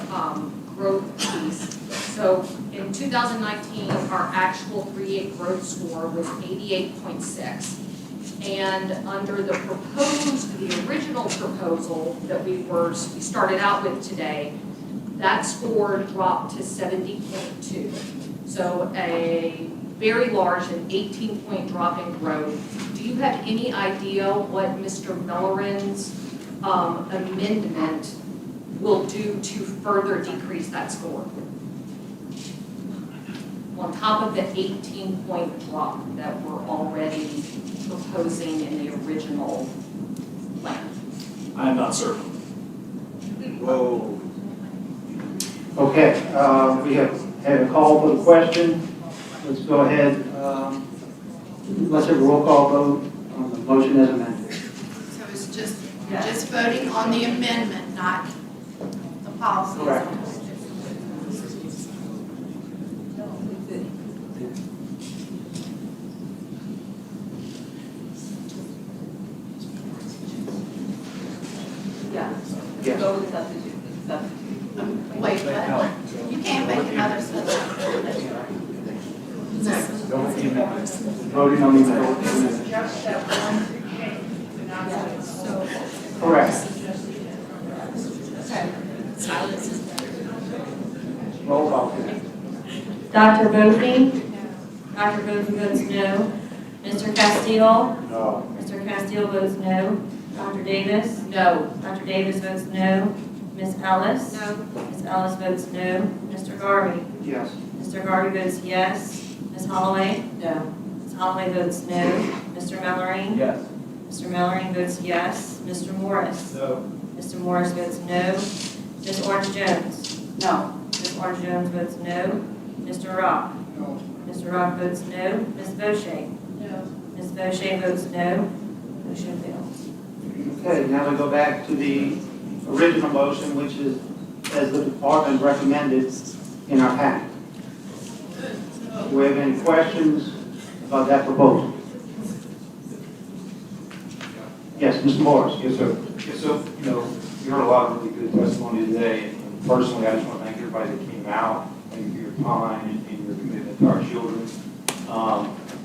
growth piece, so in 2019, our actual 3-8 growth score was 88.6. And under the original proposal that we started out with today, that score dropped to 70.2. So a very large, an 18-point drop in growth. Do you have any idea what Mr. Mellerin's amendment will do to further decrease that score? On top of the 18-point drop that we're already proposing in the original plan. I'm not certain. Whoa. Okay, we have had a call for the question. Let's go ahead. Let's have a roll call vote on the motion as amended. So it's just voting on the amendment, not the policy. Correct. Yes. Go with substitute. Wait, what? You can't make another substitute. Voting on the amendment. Just that one change, but not that. Correct. Roll call. Dr. Bovee? Dr. Bovee votes no. Mr. Castile? No. Mr. Castile votes no. Dr. Davis? No. Dr. Davis votes no. Ms. Ellis? No. Ms. Ellis votes no. Mr. Garvey? Yes. Mr. Garvey votes yes. Ms. Holloway? No. Ms. Holloway votes no. Mr. Mellering? Yes. Mr. Mellering votes yes. Mr. Morris? No. Mr. Morris votes no. Ms. Orange Jones? No. Ms. Orange Jones votes no. Mr. Rock? No. Mr. Rock votes no. Ms. Bochet? No. Ms. Bochet votes no. Motion fails. Okay, now we go back to the original motion, which is as the department recommended in our packet. Do we have any questions about that proposal? Yes, Mr. Morris. Yes, sir. Yes, so, you heard a lot of really good testimony today, and personally, I just want to thank everybody that came out. Thank you for your time and your commitment to our children.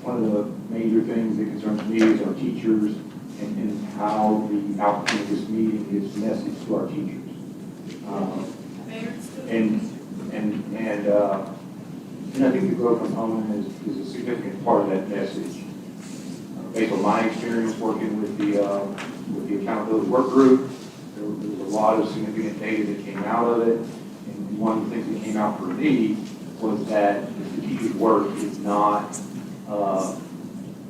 One of the major things that concerns me is our teachers and how the outcome of this meeting is messaged to our teachers. And I think the growth component is a significant part of that message. Based on my experience working with the accountability work group, there was a lot of significant data that came out of it. And one of the things that came out for me was that the teacher's work is not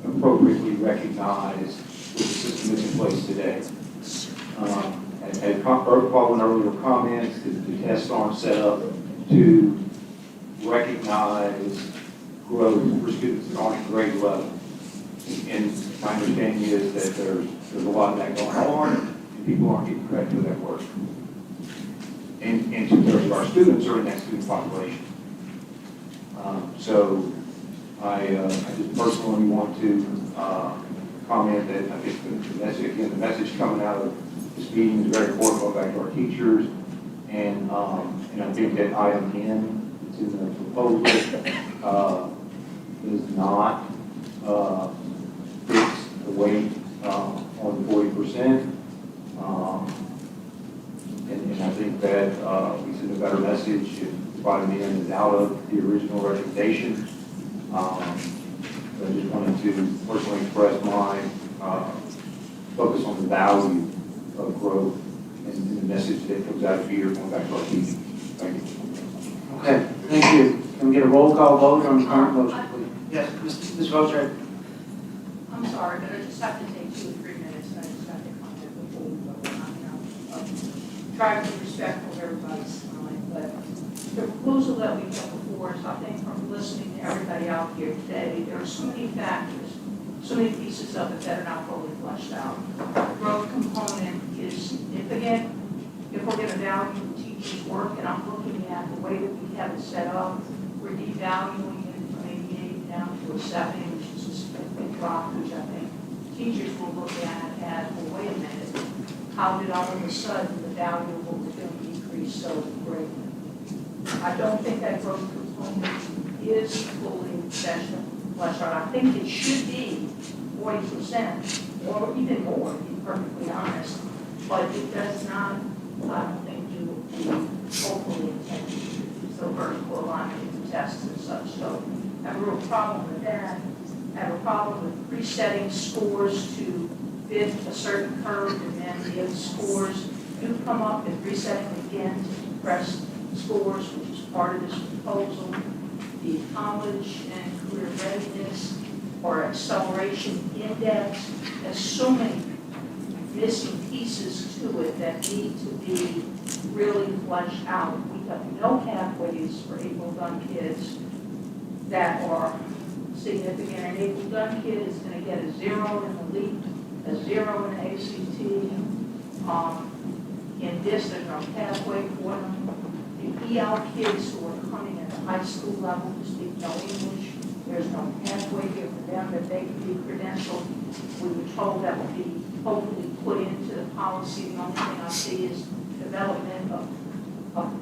appropriately recognized with the system that's in place today. As Paul earlier comments, the tests aren't set up to recognize growth for students that aren't grade level. And my understanding is that there's a lot of that going on, and people aren't getting credit for that work. And two-thirds of our students are in that student population. So I just personally want to comment that I think the message coming out of this meeting is very important, going back to our teachers. And I think that item N, it's in the proposal, does not fix the weight on the 40%. And I think that we send a better message if item N is out of the original recommendation. I just wanted to personally express my focus on the value of growth and the message that comes out of here going back to our teachers. Thank you. Okay, thank you. Can we get a roll call vote on the current motion, please? Yes, Ms. Roser. I'm sorry, but I just have to take 2 or 3 minutes, and I just have to comment before we vote. I'm trying to be respectful of everybody's time, but the proposal that we put before us, I think from listening to everybody out here today, there are so many factors, so many pieces of it that are not fully fleshed out. The growth component is significant. If we're going to value the teachers' work, and I'm looking at the way that we have it set up, we're devaluing it from 88 down to a 70, which is a significant drop, which I think teachers will look at as, well, wait a minute, how did all of a sudden the value of what we're doing decrease so greatly? I don't think that growth component is fully fleshed out. I think it should be 40% or even more, to be perfectly honest, but it does not, I don't think, do what we hopefully intended to do. So vertical alignment in tests and such. So I have a real problem with that. I have a problem with presetting scores to fit a certain curve, and then if scores do come up and resetting again to compress scores, which is part of this proposal. The college and career readiness or acceleration index has so many missing pieces to it that need to be really fleshed out. We have no pathways for April Gunn kids that are significant. An April Gunn kid is going to get a 0 in the LEAP, a 0 in the ACT. In this, there's no pathway for them. The EL kids who are coming at the high school level who speak no English, there's no pathway here for them that they can be credentialed. We were told that would be hopefully put into the policy. The only thing I see is development of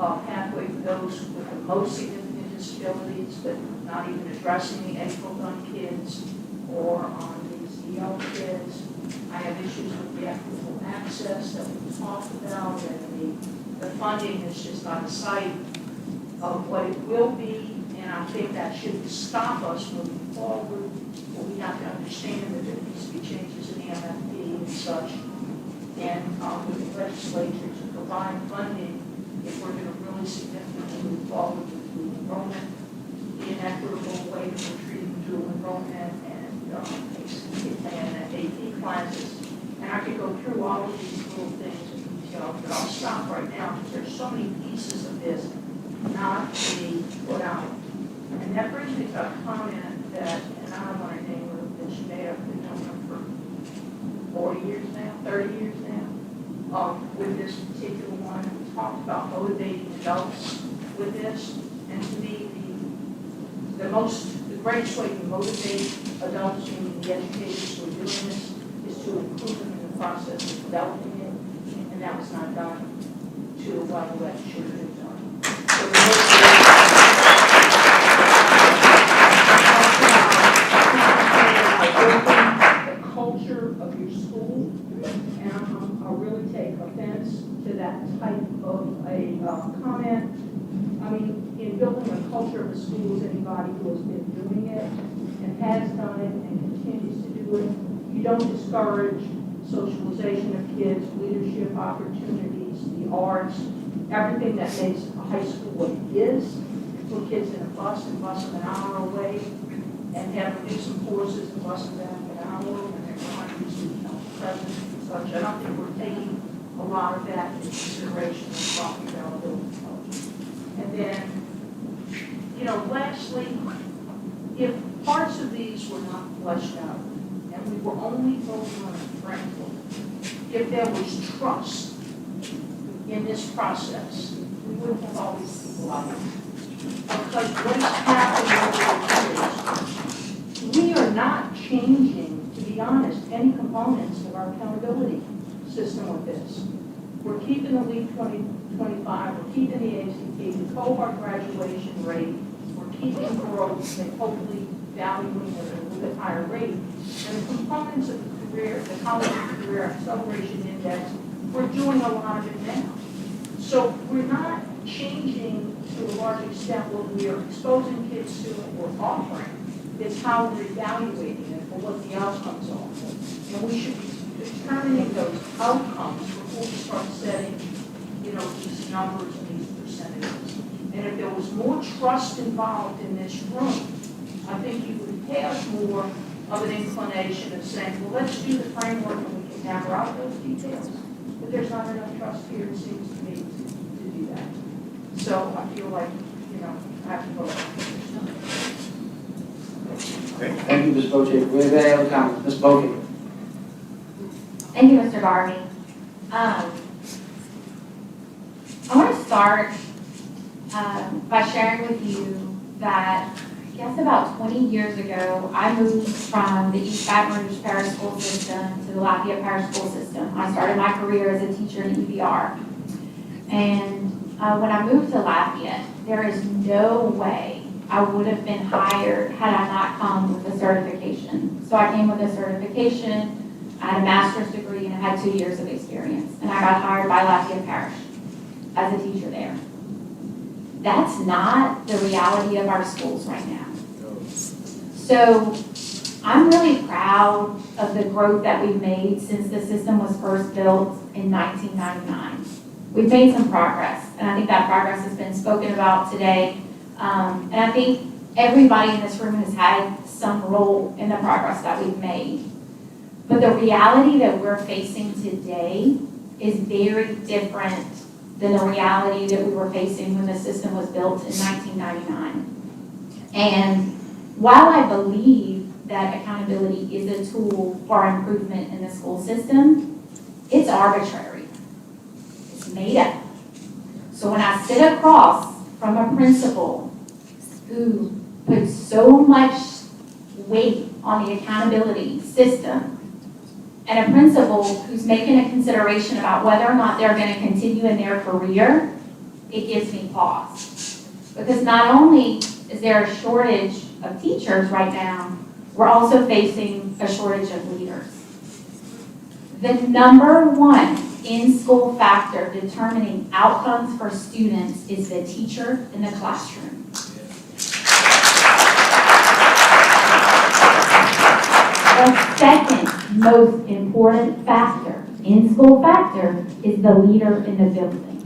a pathway for those with the most significant disabilities, but not even addressing the April Gunn kids or on these EL kids. I have issues with the equitable access that we talked about, and the funding is just out of sight of what it will be, and I think that shouldn't stop us moving forward. But we have to understand that there needs to be changes in the MFP and such, and with the legislature to provide funding if we're going to really significantly move forward with dual enrollment, the inequitable way that we're treating dual enrollment and AP classes. And I could go through all of these little things in detail, but I'll stop right now because there's so many pieces of this not being put out. And that brings me to a comment that, and I don't want to name her, that she may have been doing for 40 years now, 30 years now, with this particular one. We talked about motivating adults with this, and to me, the greatest way to motivate adults, meaning the educators who are doing this, is to include them in the process of developing it, and that was not done to a level that should have been done. So the culture of your school, and I really take offense to that type of a comment. I mean, in building a culture of a school is anybody who has been doing it and has done it and continues to do it. You don't discourage socialization of kids, leadership opportunities, the arts, everything that makes a high school what it is. Put kids in a bus and bus them an hour away and have them do some courses and bus them back an hour and they're going to do some presence and such. I don't think we're taking a lot of that into consideration when talking about building code. And then, you know, lastly, if parts of these were not fleshed out, and we were only voting on it frankly, if there was trust in this process, we wouldn't have all these people out here. Because what's happening over the years, we are not changing, to be honest, any components of our accountability system with this. We're keeping the LEAP 2025, we're keeping the ACT, the cohort graduation rate, we're keeping growth and hopefully valuing at a little bit higher rate. And the components of the career, the college career acceleration index, we're doing a lot of it now. So we're not changing to a large extent what we are exposing kids to and we're offering. It's how we're evaluating it or what the outcomes are. And we should be determining those outcomes before we start setting, you know, these numbers and these percentages. And if there was more trust involved in this room, I think you would have more of an inclination of saying, well, let's do the framework and we can hammer out those details. But there's not enough trust here, it seems to me, to do that. So I feel like, you know, I have to vote. Thank you, Ms. Boche. Do we have any other comments? Ms. Boche? Thank you, Mr. Garvey. I want to start by sharing with you that I guess about 20 years ago, I moved from the East Baton Rouge Parish School System to the Lafayette Parish School System. I started my career as a teacher in EBR. And when I moved to Lafayette, there is no way I would have been hired had I not come with a certification. So I came with a certification. I had a master's degree and I had 2 years of experience. And I got hired by Lafayette Parish as a teacher there. That's not the reality of our schools right now. So I'm really proud of the growth that we've made since the system was first built in 1999. We've made some progress, and I think that progress has been spoken about today. And I think everybody in this room has had some role in the progress that we've made. But the reality that we're facing today is very different than the reality that we were facing when the system was built in 1999. And while I believe that accountability is a tool for improvement in the school system, it's arbitrary. It's made up. So when I sit across from a principal who puts so much weight on the accountability system, and a principal who's making a consideration about whether or not they're going to continue in their career, it gives me pause. Because not only is there a shortage of teachers right now, we're also facing a shortage of leaders. The number one in-school factor determining outcomes for students is the teacher in the classroom. The second most important factor, in-school factor, is the leader in the building.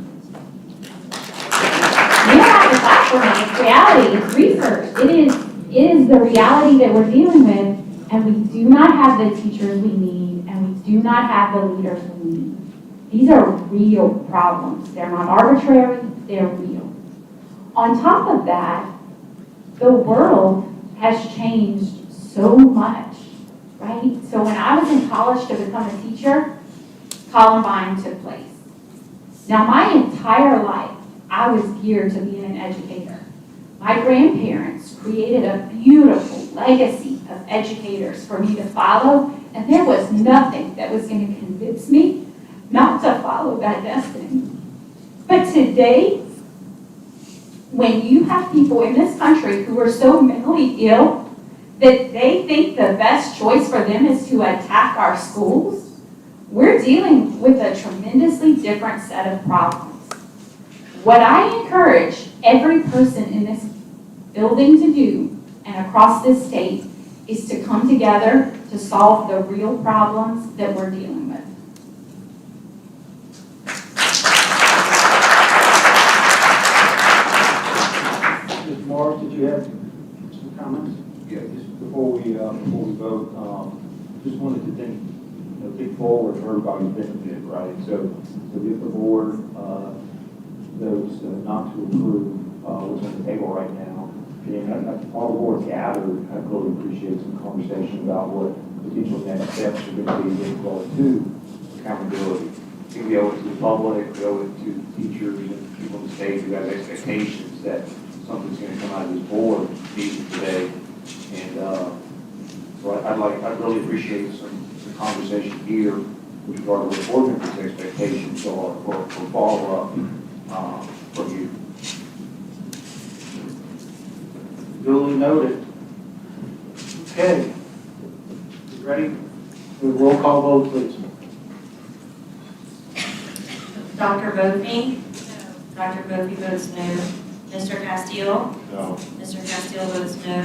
We don't have the classroom, it's reality, it's research. It is the reality that we're dealing with, and we do not have the teachers we need, and we do not have the leaders we need. These are real problems. They're not arbitrary, they're real. On top of that, the world has changed so much. Right? So when I was in college to become a teacher, Columbine took place. Now my entire life, I was geared to being an educator. My grandparents created a beautiful legacy of educators for me to follow, and there was nothing that was going to convince me not to follow that destiny. But today, when you have people in this country who are so mentally ill that they think the best choice for them is to attack our schools, we're dealing with a tremendously different set of problems. What I encourage every person in this building to do and across this state is to come together to solve the real problems that we're dealing with. Ms. Morris, did you have some comments? Yeah, just before we vote, just wanted to think forward for everybody's benefit, right? So if the board votes not to approve what's on the table right now, and all the boards gathered, I really appreciate some conversation about what potential next steps are going to be with regard to accountability. I think we owe it to the public, we owe it to teachers and people in the state who have expectations that something's going to come out of this board meeting today. And so I'd really appreciate some conversation here with regard to what board members' expectations are for follow-up from you. Duly noted. Okay. You ready? Roll call vote, please. Dr. Bopey? Dr. Bopey votes no. Mr. Castile? No. Mr. Castile votes no.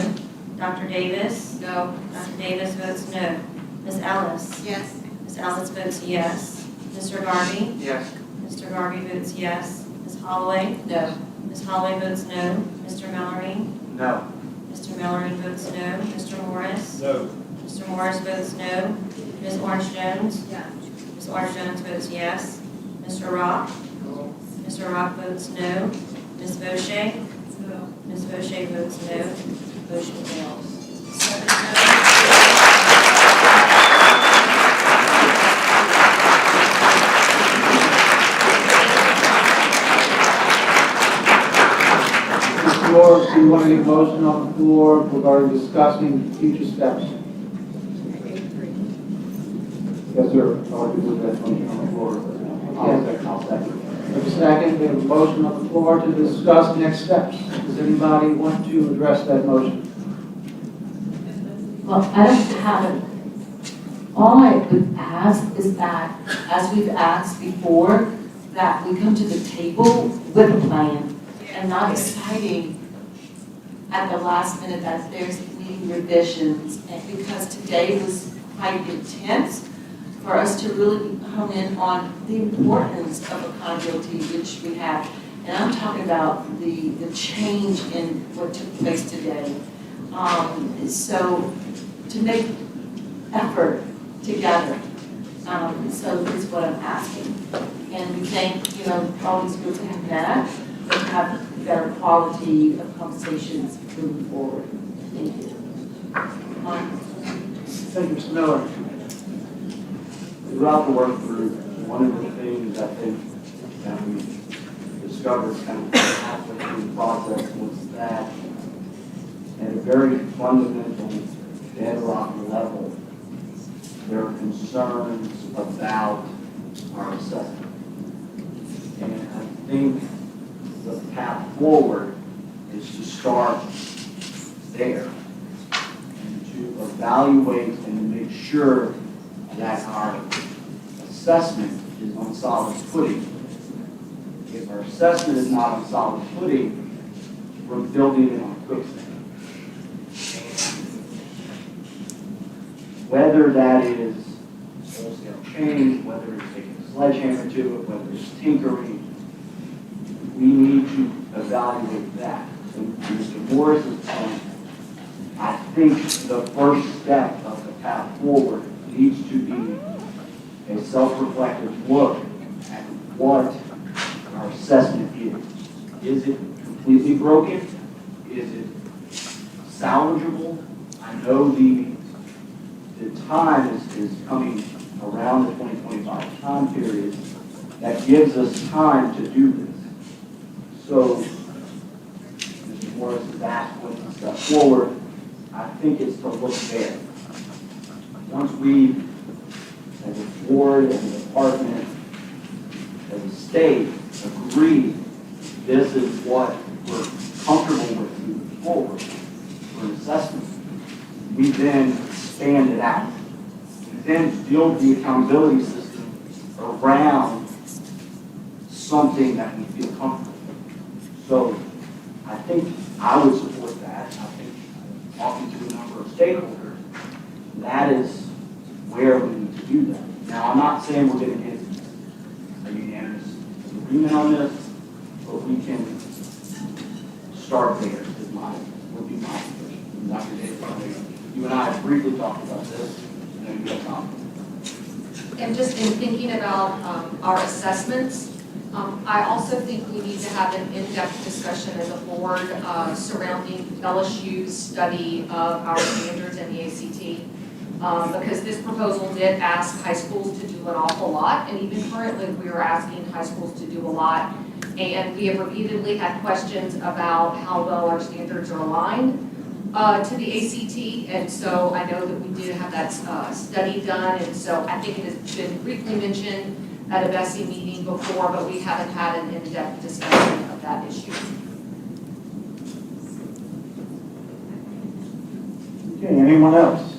Dr. Davis? No. Dr. Davis votes no. Ms. Ellis? Yes. Ms. Ellis votes yes. Mr. Garvey? Yes. Mr. Garvey votes yes. Ms. Holloway? No. Ms. Holloway votes no. Mr. Mallory? No. Mr. Mallory votes no. Mr. Morris? No. Mr. Morris votes no. Ms. Orange Jones? Yes. Ms. Orange Jones votes yes. Mr. Rock? Mr. Rock votes no. Ms. Boucher? No. Ms. Boucher votes no. Motion fails. 7-0. Floor, do you want to make a motion on the floor regarding discussing future steps? Yes, sir. I'll do that motion on the floor. I'll second. We have a second, we have a motion on the floor to discuss next steps. Does anybody want to address that motion? Well, I don't have it. All I would ask is that, as we've asked before, that we come to the table with a plan and not deciding at the last minute that there's needing revisions. And because today was quite intense for us to really hone in on the importance of accountability, which we have. And I'm talking about the change in what took place today. So to make effort together. So that's what I'm asking. And we thank, all these groups that have met, but have better quality of conversations moving forward. Thank you. Thank you, Mr. Miller. Throughout the work group, one of the things I think that we discovered kind of halfway through the process was that at a very fundamental bedrock level, there are concerns about our assessment. And I think the path forward is to start there and to evaluate and to make sure that our assessment is on solid footing. If our assessment is not on solid footing, we're building it on quicksand. Whether that is wholesale change, whether it's taking a sledgehammer to it, whether it's tinkering, we need to evaluate that. So Mr. Morris's point, I think the first step of the path forward needs to be a self-reflective look at what our assessment is. Is it completely broken? Is it salvageable? I know the time is coming around the 2025 time period that gives us time to do this. So, Mr. Morris has asked what to step forward. I think it's to look there. Once we, as a board, as a department, as a state, agree this is what we're comfortable with moving forward for an assessment, we then expand it out. We then build the accountability system around something that we feel comfortable with. So I think I would support that. I think talking to a number of stakeholders, that is where we need to do that. Now, I'm not saying we're going to get a unanimous agreement on this, but we can start there, would be my position. Dr. Davis, you and I have briefly talked about this. I know you have confidence. And just in thinking about our assessments, I also think we need to have an in-depth discussion as a board surrounding LSU's study of our standards and the ACT. Because this proposal did ask high schools to do an awful lot, and even currently we are asking high schools to do a lot. And we have repeatedly had questions about how well our standards are aligned to the ACT, and so I know that we did have that study done, and so I think it has been briefly mentioned at a BESE meeting before, but we haven't had an in-depth discussion of that issue. Okay, anyone else?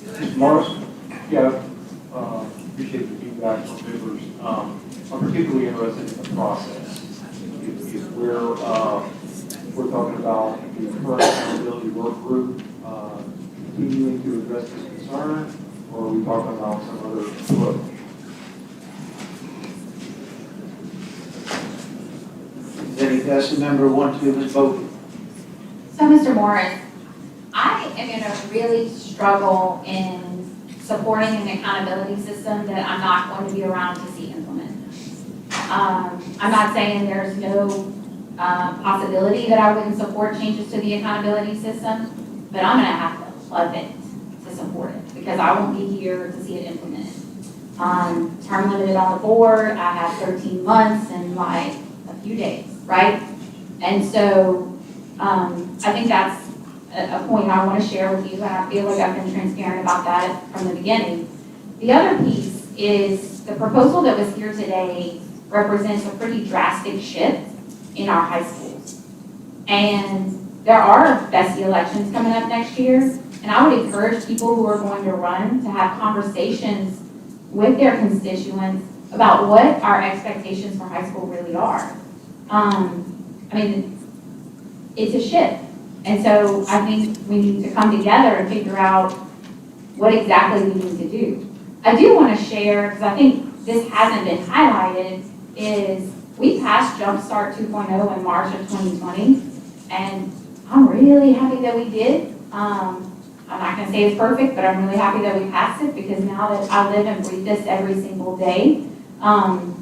Mr. Morris? Yeah, appreciate the feedback from members. I'm particularly interested in the process. If we're talking about the current accountability work group continuing to address this concern, or are we talking about some other approach? Does any BESE member want to vote? So, Mr. Morris, I am going to really struggle in supporting an accountability system that I'm not going to be around to see implemented. I'm not saying there's no possibility that I wouldn't support changes to the accountability system, but I'm going to have to love it to support it because I won't be here to see it implemented. Term limited on the board, I have 13 months and like a few days, right? And so I think that's a point I want to share with you, and I feel like I've been transparent about that from the beginning. The other piece is the proposal that was here today represents a pretty drastic shift in our high schools. And there are BESE elections coming up next year, and I would encourage people who are going to run to have conversations with their constituents about what our expectations for high school really are. I mean, it's a shift. And so I think we need to come together and figure out what exactly we need to do. I do want to share, because I think this hasn't been highlighted, is we passed Jumpstart 2.0 in March of 2020, and I'm really happy that we did. I'm not going to say it's perfect, but I'm really happy that we passed it because now that I live and breathe this every single day,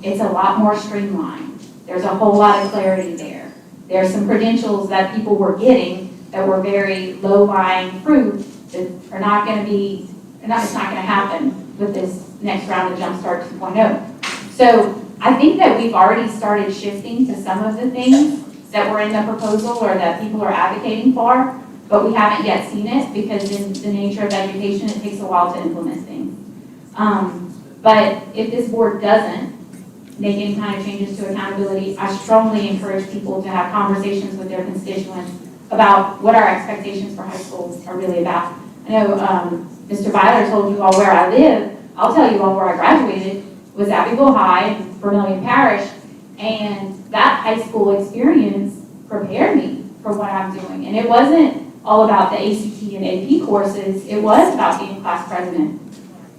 it's a lot more streamlined. There's a whole lot of clarity there. There's some credentials that people were getting that were very low-lying fruit that are not going to be, it's not going to happen with this next round of Jumpstart 2.0. So I think that we've already started shifting to some of the things that were in the proposal or that people are advocating for, but we haven't yet seen it because in the nature of education, it takes a while to implement things. But if this board doesn't make any kind of changes to accountability, I strongly encourage people to have conversations with their constituents about what our expectations for high schools are really about. I know Mr. Byler told you all where I live. I'll tell you all where I graduated was Abbeville High in Vermilion Parish, and that high school experience prepared me for what I'm doing. And it wasn't all about the ACT and AP courses. It was about being class president.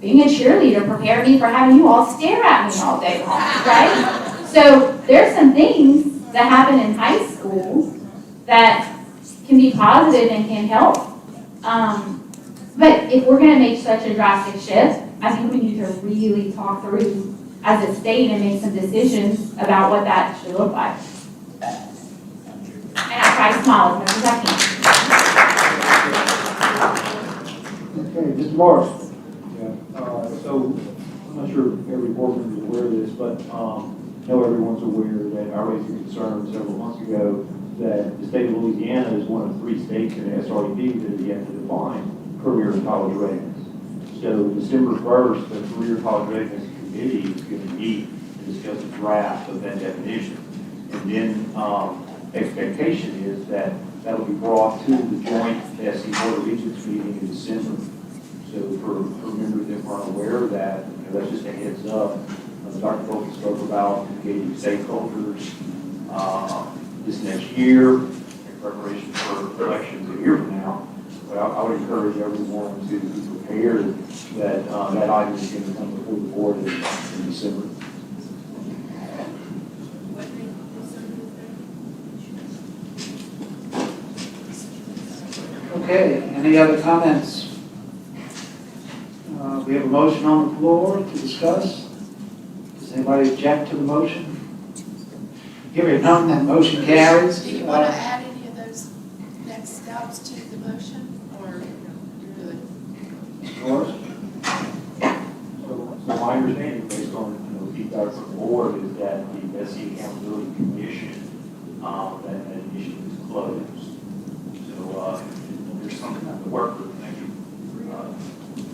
Being a cheerleader prepared me for having you all stare at me all day long, right? So there's some things that happen in high school that can be positive and can help. But if we're going to make such a drastic shift, I think we need to really talk through as a state and make some decisions about what that should look like. And I try to smile as much as I can. Okay, Mr. Morris. So I'm not sure if every board member is aware of this, but I know everyone's aware that I raised a concern several months ago that the state of Louisiana is one of 3 states in the SREP that have yet to define career and college readiness. So December 1st, the Career College Readiness Committee is going to meet and discuss a draft of that definition. And then expectation is that that will be brought to the joint SC Board of Regents meeting in December. So for members that aren't aware of that, that's just a heads up. Dr. Bolton spoke about engaging stakeholders this next year in preparation for elections a year from now. But I would encourage everyone to be prepared that that item is going to come before the board in December. Okay, any other comments? We have a motion on the floor to discuss. Does anybody object to the motion? Hearing none, that motion carries. Do you want to add any of those next steps to the motion, or you're good? Yours? So my understanding, based on, feedback from the board, is that the BESE Accountability Commission, that initiative is closed. So, there's something that the work group, thank you,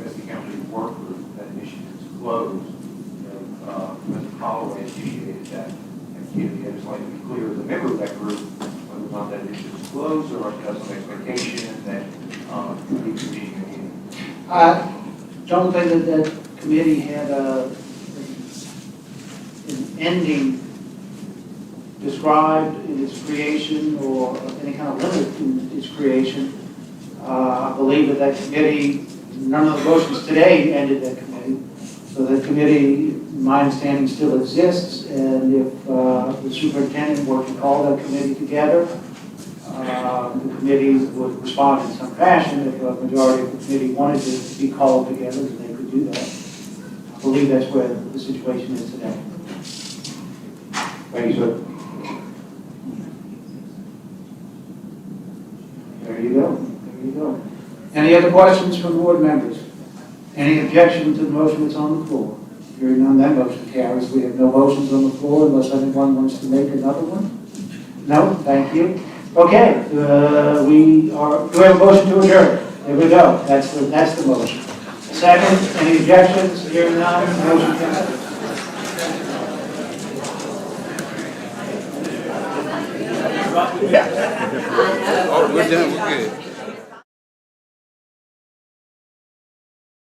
BESE Accountability Work Group, that initiative is closed. Mr. Holloway initiated that activity. I just like to be clear as a member of that group, whether or not that initiative is closed, or if you have some expectation that, we could be again. I don't think that committee had an ending described in its creation or any kind of limit in its creation. I believe that committee, none of the motions today ended that committee. So that committee, my understanding, still exists, and if the superintendent were to call that committee together, the committee would respond in some fashion. If a majority of the committee wanted to be called together, then they could do that. I believe that's where the situation is today. Thank you, sir. There you go. There you go. Any other questions from board members? Any objection to the motion that's on the floor? Hearing none, that motion carries. We have no motions on the floor unless anyone wants to make another one. No? Thank you. Okay, do we have a motion to adjourn? There we go. That's the motion. Second, any objections? Hearing none, motion carries. Oh, we're done, we're good.